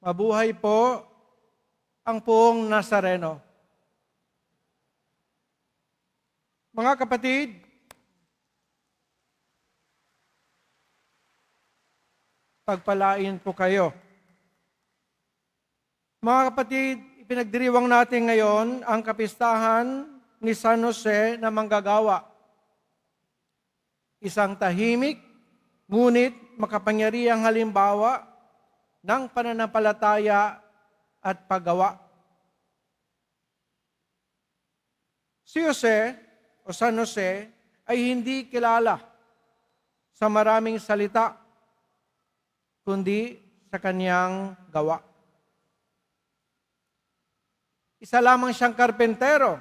Mabuhay po ang Poong Nazareno. Mga kapatid, pagpalain po kayo. Mga kapatid, ipinagdiriwang natin ngayon ang kapistahan ni San Jose na manggagawa. Isang tahimik, ngunit makapangyarihang halimbawa ng pananampalataya at paggawa. Si Jose o San Jose ay hindi kilala sa maraming salita, kundi sa kanyang gawa. Isa lamang siyang karpentero,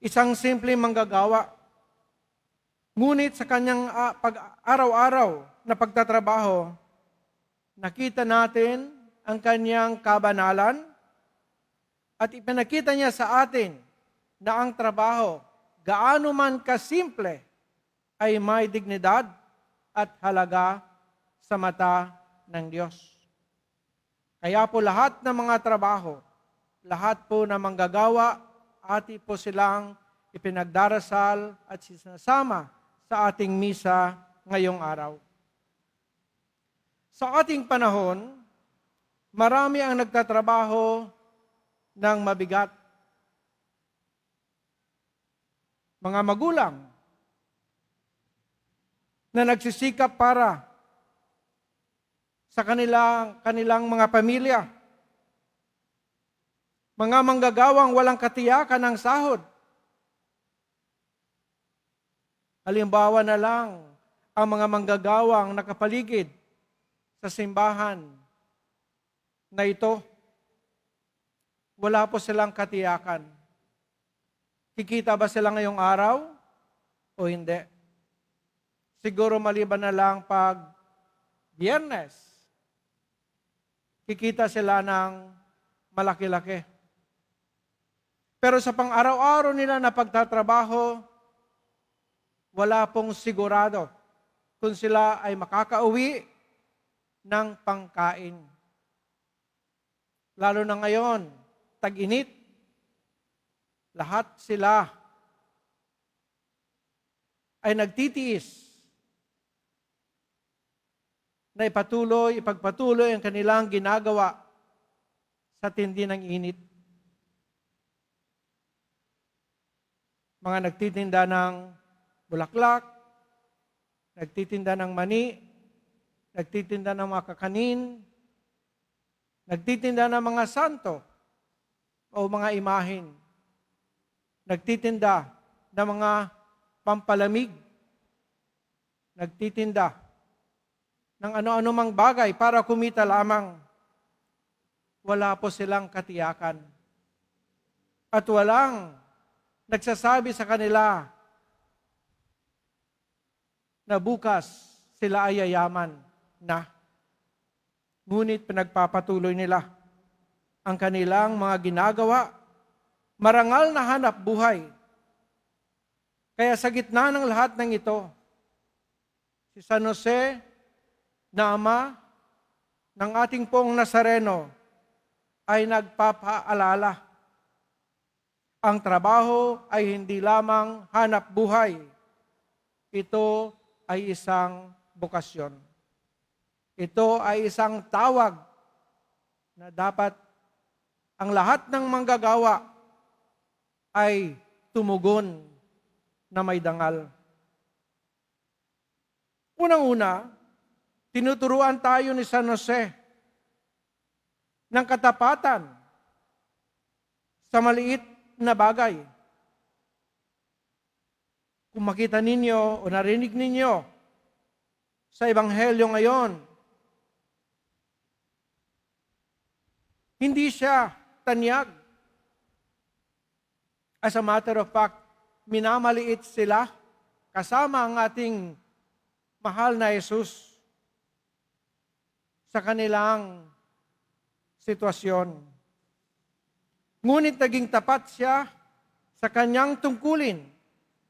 isang simpleng manggagawa. Ngunit sa kanyang pag-araw-araw na pagtatrabaho, nakita natin ang kanyang kabanalan at ipinakita niya sa atin na ang trabaho, gaano man kasimple, ay may dignidad at halaga sa mata ng Diyos. Kaya po lahat ng mga trabaho, lahat po ng manggagawa, ati po silang ipinagdarasal at sinasama sa ating misa ngayong araw. Sa ating panahon, marami ang nagtatrabaho ng mabigat. Mga magulang na nagsisikap para sa kanilang mga pamilya. Mga manggagawang walang katiyakan ng sahod. Halimbawa na lang ang mga manggagawang nakapaligid sa simbahan na ito. Wala po silang katiyakan. Kikita ba sila ngayong araw o hindi? Siguro maliban na lang pag Biyernes, kikita sila ng malaki-laki. Pero sa pang-araw-araw nila na pagtatrabaho, wala pong sigurado kung sila ay makakauwi ng pangkain. Lalo na ngayon, tag-init, lahat sila ay nagtitiis na ipagpatuloy ang kanilang ginagawa sa tindi ng init. Mga nagtitinda ng bulaklak, nagtitinda ng mani, nagtitinda ng mga kakanin, nagtitinda ng mga santo o mga imahin, nagtitinda ng mga pampalamig, nagtitinda ng ano-ano mang bagay para kumita lamang. Wala po silang katiyakan. At walang nagsasabi sa kanila na bukas sila ay yayaman na. Ngunit pinagpapatuloy nila ang kanilang mga ginagawa, marangal na hanap buhay. Kaya sa gitna ng lahat ng ito, si San Jose na ama ng ating Poong Nazareno ay nagpapaalala. Ang trabaho ay hindi lamang hanap buhay. Ito ay isang bokasyon. Ito ay isang tawag na dapat ang lahat ng manggagawa ay tumugon na may dangal. Unang-una, tinuturuan tayo ni San Jose ng katapatan sa maliit na bagay. Kung makita ninyo o narinig ninyo sa Ebanghelyo ngayon, hindi siya tanyag. As a matter of fact, minamaliit sila kasama ang ating mahal na Jesus sa kanilang sitwasyon. Ngunit naging tapat siya sa kanyang tungkulin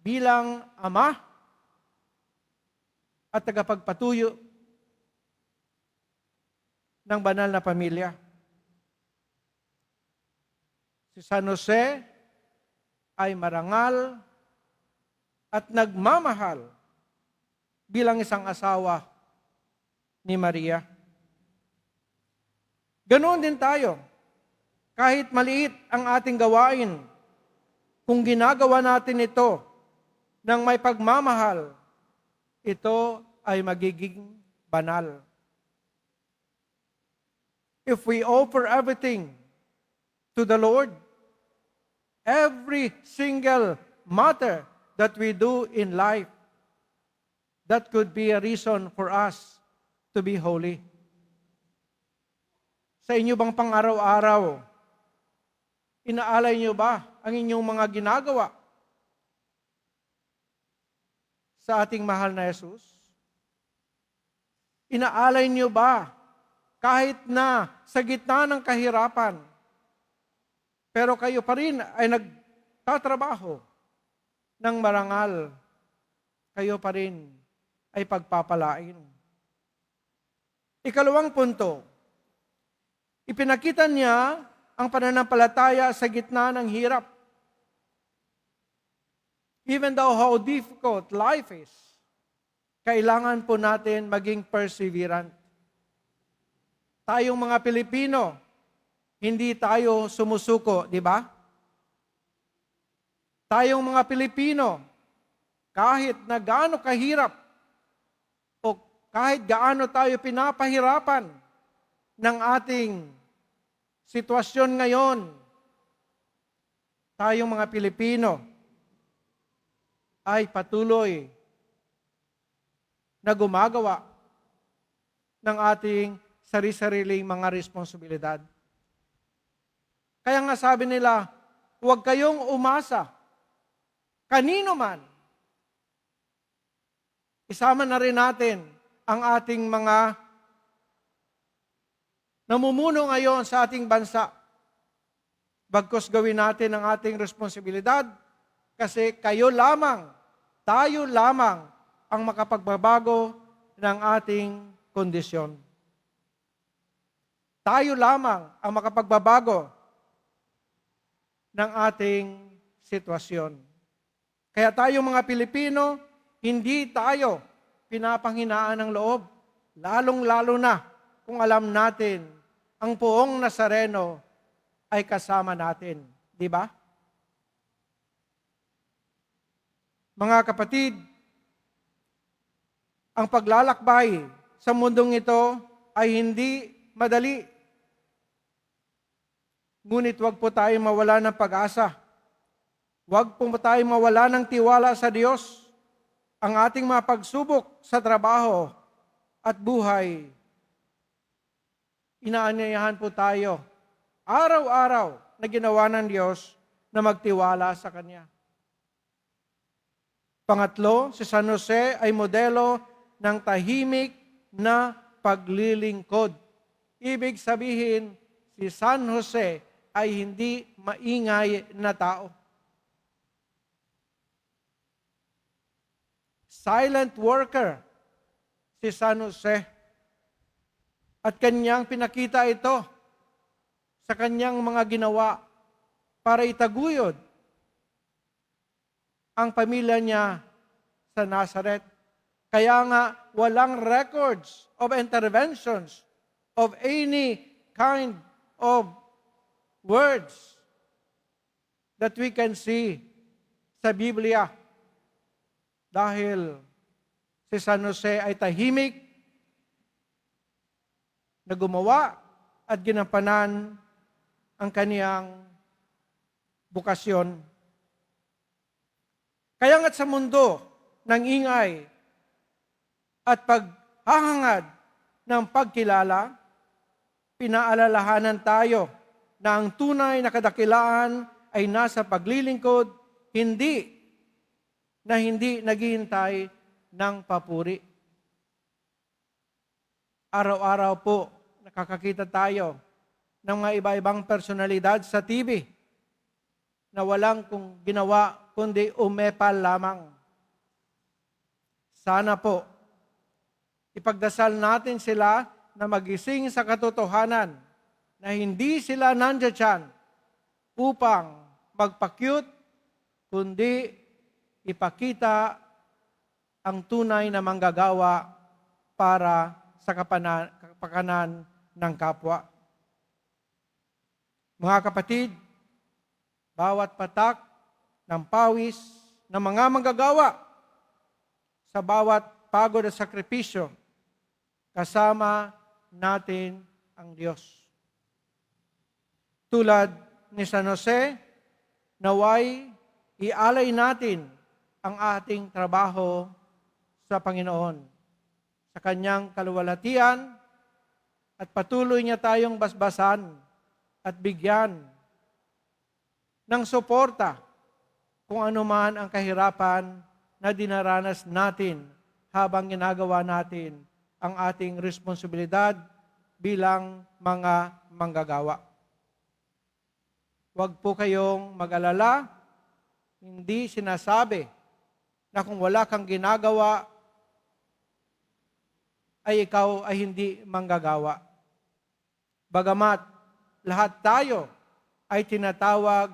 bilang ama at tagapagpatuyo ng banal na pamilya. Si San Jose ay marangal at nagmamahal bilang isang asawa ni Maria. Ganoon din tayo. Kahit maliit ang ating gawain, kung ginagawa natin ito ng may pagmamahal, ito ay magiging banal. If we offer everything to the Lord, every single matter that we do in life, that could be a reason for us to be holy. Sa inyo bang pang-araw-araw, inaalay niyo ba ang inyong mga ginagawa sa ating mahal na Jesus? Inaalay niyo ba kahit na sa gitna ng kahirapan, pero kayo pa rin ay nagtatrabaho ng marangal, kayo pa rin ay pagpapalain? Ikalawang punto, ipinakita niya ang pananampalataya sa gitna ng hirap. Even though how difficult life is, kailangan po natin maging perseverant. Tayong mga Pilipino, hindi tayo sumusuko, di ba? Tayong mga Pilipino, kahit na gaano kahirap o kahit gaano tayo pinapahirapan ng ating sitwasyon ngayon, tayong mga Pilipino ay patuloy na gumagawa ng ating sari-sariling mga responsibilidad. Kaya nga sabi nila, huwag kayong umasa kanino man. Isama na rin natin ang ating mga namumuno ngayon sa ating bansa. Bagkus gawin natin ang ating responsibilidad kasi kayo lamang, tayo lamang ang makapagbabago ng ating kondisyon. Tayo lamang ang makapagbabago ng ating sitwasyon. Kaya tayo mga Pilipino, hindi tayo pinapanghinaan ng loob, lalong-lalo na kung alam natin ang Poong Nazareno ay kasama natin. Di ba? Mga kapatid, ang paglalakbay sa mundong ito ay hindi madali. Ngunit huwag po tayong mawala ng pag-asa. Huwag po tayong mawala ng tiwala sa Diyos. Ang ating mga pagsubok sa trabaho at buhay, inaanyayahan po tayo araw-araw na ginawa ng Diyos na magtiwala sa Kanya. Pangatlo, si San Jose ay modelo ng tahimik na paglilingkod. Ibig sabihin, si San Jose ay hindi maingay na tao. Silent worker si San Jose. At kanyang pinakita ito sa kanyang mga ginawa para itaguyod ang pamilya niya sa Nazareth. Kaya nga walang records of interventions of any kind of words that we can see sa Biblia. Dahil si San Jose ay tahimik na gumawa at ginampanan ang kaniyang bukasyon. Kaya nga't sa mundo ng ingay at paghahangad ng pagkilala, pinaalalahanan tayo na ang tunay na kadakilaan ay nasa paglilingkod, hindi naghihintay ng papuri. Araw-araw po, nakakakita tayo ng mga iba-ibang personalidad sa TV na walang kung ginawa kundi umepal lamang. Sana po, ipagdasal natin sila na magising sa katotohanan na hindi sila nandiyan upang magpa-cute, kundi ipakita ang tunay na manggagawa para sa kapakanan ng kapwa. Mga kapatid, bawat patak ng pawis ng mga manggagawa sa bawat pagod at sakripisyo, kasama natin ang Diyos. Tulad ni San Jose, naway ialay natin ang ating trabaho sa Panginoon, sa Kanyang kaluwalhatian, at patuloy niya tayong basbasan at bigyan ng suporta kung ano man ang kahirapan na dinaranas natin habang ginagawa natin ang ating responsibilidad bilang mga manggagawa. Huwag po kayong mag-alala, hindi sinasabi na kung wala kang ginagawa, ay ikaw ay hindi manggagawa. Bagamat lahat tayo ay tinatawag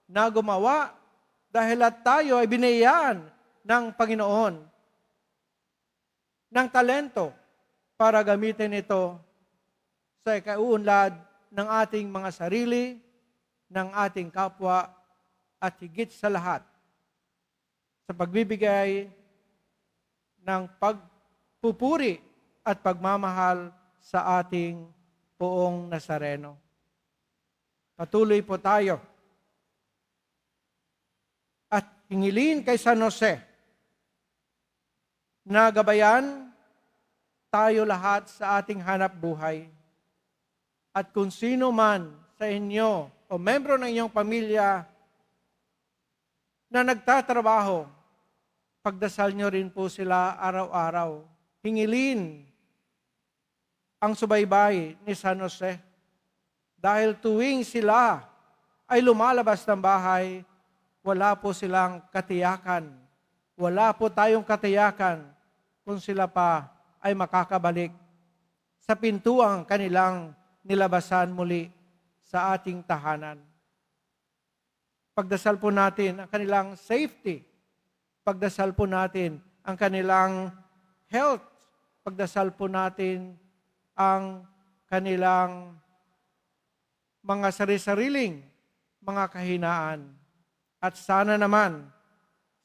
na gumawa dahil lahat tayo ay binayaan ng Panginoon ng talento para gamitin ito sa ikauunlad ng ating mga sarili, ng ating kapwa, at higit sa lahat, sa pagbibigay ng pagpupuri at pagmamahal sa ating Poong Nazareno. Patuloy po tayo at hingilin kay San Jose na gabayan tayo lahat sa ating hanap buhay. At kung sino man sa inyo o membro ng inyong pamilya na nagtatrabaho, pagdasal nyo rin po sila araw-araw. Hingilin ang subaybay ni San Jose. Dahil tuwing sila ay lumalabas ng bahay, wala po silang katiyakan. Wala po tayong katiyakan kung sila pa ay makakabalik sa pintuang kanilang nilabasan muli sa ating tahanan. Pagdasal po natin ang kanilang safety. Pagdasal po natin ang kanilang health. Pagdasal po natin ang kanilang mga sarili-sariling mga kahinaan. At sana naman,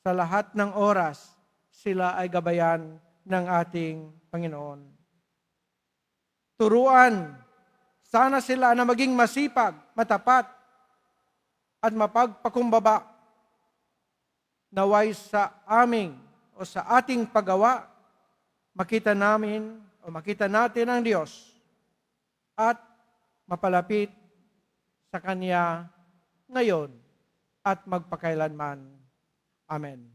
sa lahat ng oras, sila ay gabayan ng ating Panginoon. Turuan, sana sila na maging masipag, matapat, at mapagpakumbaba. Naway sa aming o sa ating paggawa, makita natin ang Diyos at mapalapit sa Kanya ngayon at magpakailanman. Amen.